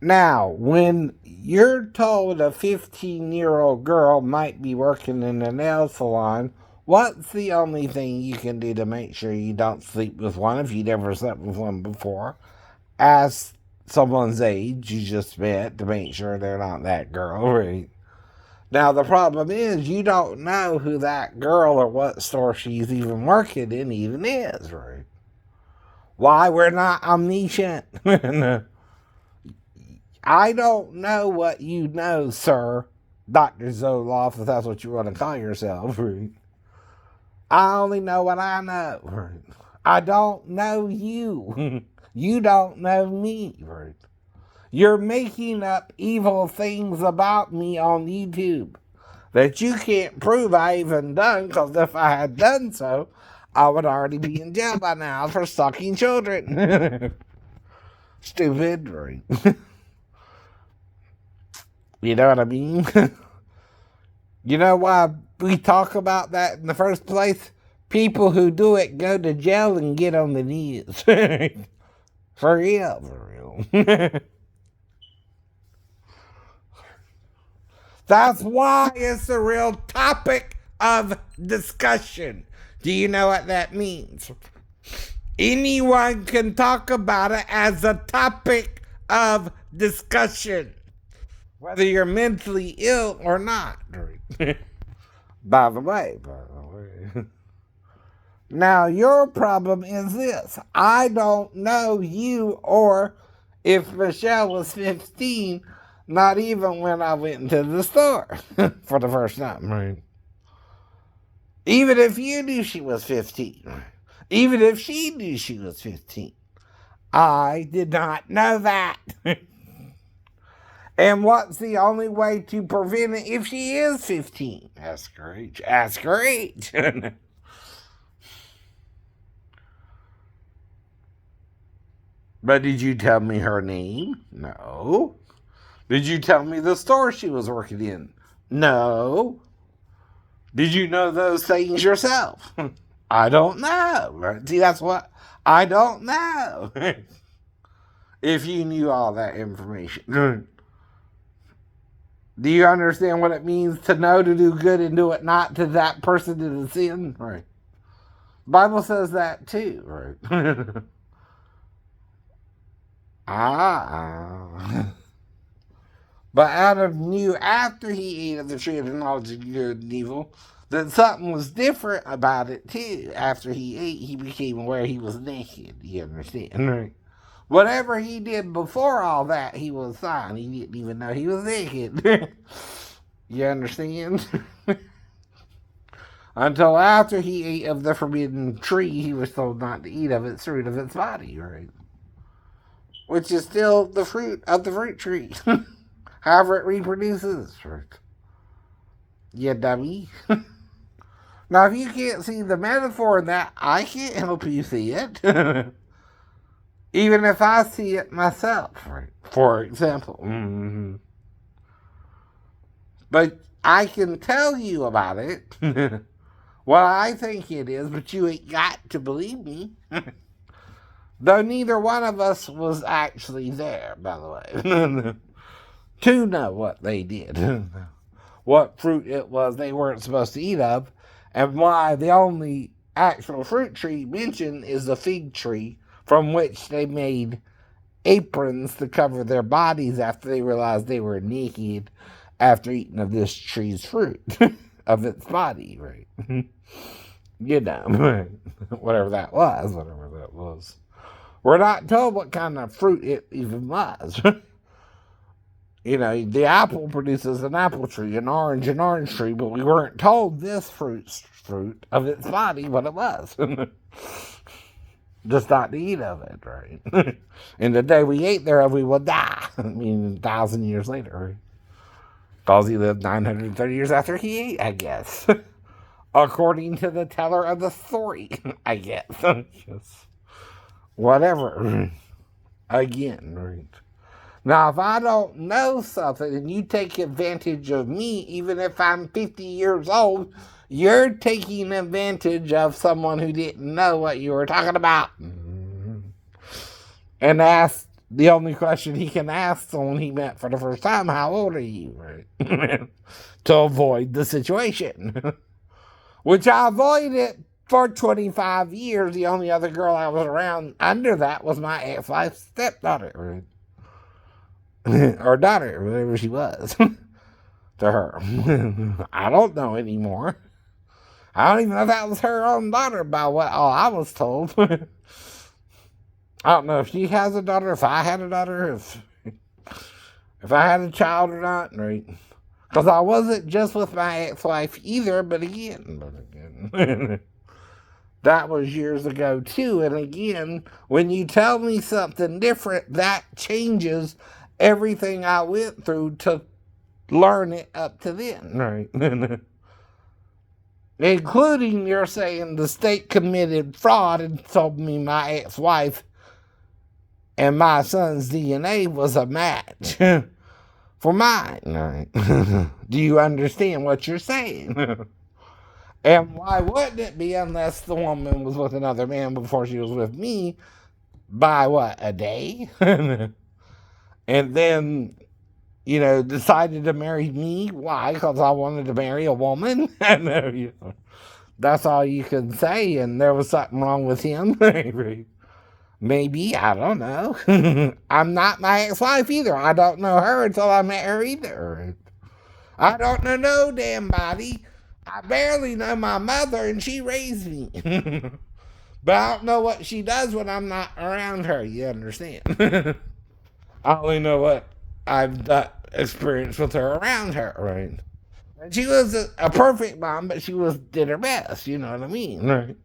Now, when you're told a 15-year-old girl might be working in a nail salon, what's the only thing you can do to make sure you don't sleep with one if you never slept with one before? Ask someone's age you just met to make sure they're not that girl, right? Now, the problem is you don't know who that girl or what store she's even working in even is, right? Why? We're not omniscient. I don't know what you know, sir. Dr. Zoloff, if that's what you want to call yourself. Right? I only know what I know. Right? I don't know you. You don't know me. Right? You're making up evil things about me on YouTube that you can't prove I even done, because if I had done so, I would already be in jail by now for stalking children. Stupid, right? You know what I mean? You know why we talk about that in the first place? People who do it go to jail and get on the news. For real, for real. That's why it's a real topic of discussion. Do you know what that means? Anyone can talk about it as a topic of discussion, whether you're mentally ill or not. By the way. Now, your problem is this. I don't know you, or if Michelle was 15, not even when I went into the store for the first time. Right? Even if you knew she was 15, even if she knew she was 15, I did not know that. And what's the only way to prevent it if she is 15? Ask her age. Ask her age. But did you tell me her name? No. Did you tell me the store she was working in? No. Did you know those things yourself? I don't know. Right? See, that's what I don't know. If you knew all that information. Do you understand what it means to know to do good and do it not to that person to the sin? Right. Bible says that too, right? Ah. But Adam knew after he ate of the tree of the knowledge of good and evil that something was different about it too. After he ate, he became aware he was naked. You understand, right? Whatever he did before all that, he was fine. He didn't even know he was naked. You understand? Until after he ate of the forbidden tree, he was told not to eat of its fruit of its body, right? Which is still the fruit of the fruit tree. However it reproduces. Right? You dummy. Now, if you can't see the metaphor in that, I can't help you see it. Even if I see it myself, right? For example. Mm-hmm. But I can tell you about it. What I think it is, but you ain't got to believe me. Though neither one of us was actually there, by the way, to know what they did. What fruit it was they weren't supposed to eat of, and why the only actual fruit tree mentioned is the fig tree, from which they made aprons to cover their bodies after they realized they were naked after eating of this tree's fruit of its body, right? You know, whatever that was. We're not told what kind of fruit it even was. You know, the apple produces an apple tree, an orange tree, but we weren't told this fruit of its body what it was. Just not to eat of it, right? And the day we ate thereof, we will die. I mean, 1,000 years later, right? Because he lived 930 years after he ate, I guess. According to the teller of the story, I guess. Just whatever. Again, right? Now, if I don't know something and you take advantage of me, even if I'm 50 years old, you're taking advantage of someone who didn't know what you were talking about. And ask the only question he can ask someone he met for the first time, how old are you? Right? To avoid the situation. Which I avoided for 25 years. The only other girl I was around under that was my ex-wife's stepdaughter. Right? Or daughter, whatever she was. To her. I don't know anymore. I don't even know if that was her own daughter by what all I was told. I don't know if she has a daughter, if I had a daughter, if I had a child or not, right? Because I wasn't just with my ex-wife either, but again, that was years ago too. And again, when you tell me something different, that changes everything I went through to learn it up to then, right? Including you're saying the state committed fraud and told me my ex-wife and my son's DNA was a match for mine. Right? Do you understand what you're saying? And why wouldn't it be unless the woman was with another man before she was with me by what, a day? And then, decided to marry me. Why? Because I wanted to marry a woman? That's all you can say, and there was something wrong with him. Maybe, I don't know. I'm not my ex-wife either. I don't know her until I met her either. I don't know no damn body. I barely know my mother, and she raised me. But I don't know what she does when I'm not around her, you understand? I only know what I've experienced with her around her, right? And she was a perfect mom, but she did her best, you know what I mean, right?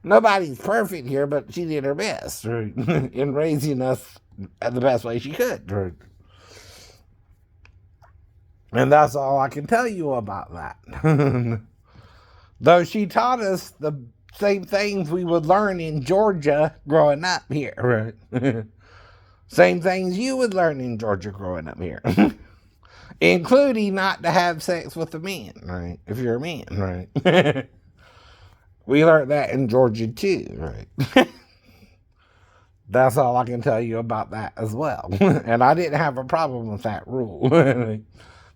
Nobody's perfect here, but she did her best, right? In raising us the best way she could, right? And that's all I can tell you about that. Though she taught us the same things we would learn in Georgia growing up here, right? Same things you would learn in Georgia growing up here. Including not to have sex with a man, right? If you're a man, right? We learned that in Georgia too, right? That's all I can tell you about that as well. And I didn't have a problem with that rule.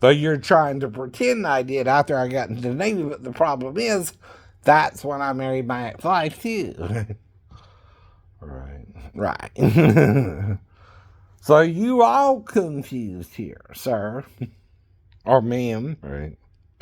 Though you're trying to pretend I did after I got into the Navy, but the problem is, that's when I married my ex-wife too. Right. So you all confused here, sir. Or ma'am, right?